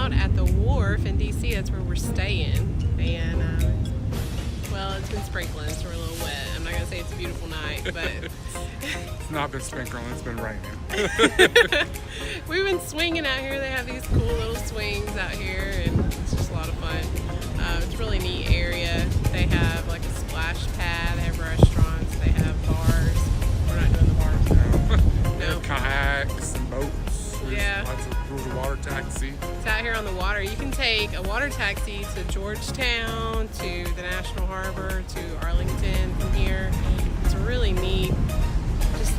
out at the Wharf in DC. That's where we're staying. And, well, it's been sprinkling, so we're a little wet. I'm not going to say it's a beautiful night, but... It's not been sprinkling, it's been raining. We've been swinging out here. They have these cool little swings out here, and it's just a lot of fun. It's a really neat area. They have like a splash pad, they have restaurants, they have bars. We're not doing the bars. They have kayaks and boats. Yeah. There's a water taxi. It's out here on the water. You can take a water taxi to Georgetown, to the National Harbor, to Arlington from here. It's a really neat, just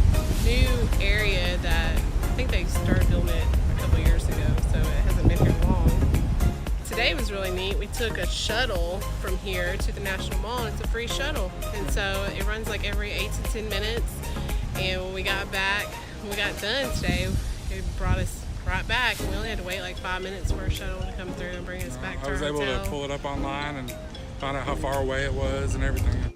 new area that I think they started building it a couple years ago, so it hasn't been here long. Today was really neat. We took a shuttle from here to the National Mall. It's a free shuttle, and so it runs like every 8 to 10 minutes. And when we got done today, it brought us right back. We only had to wait like 5 minutes for a shuttle to come through and bring us back to our hotel. I was able to pull it up online and find out how far away it was and everything.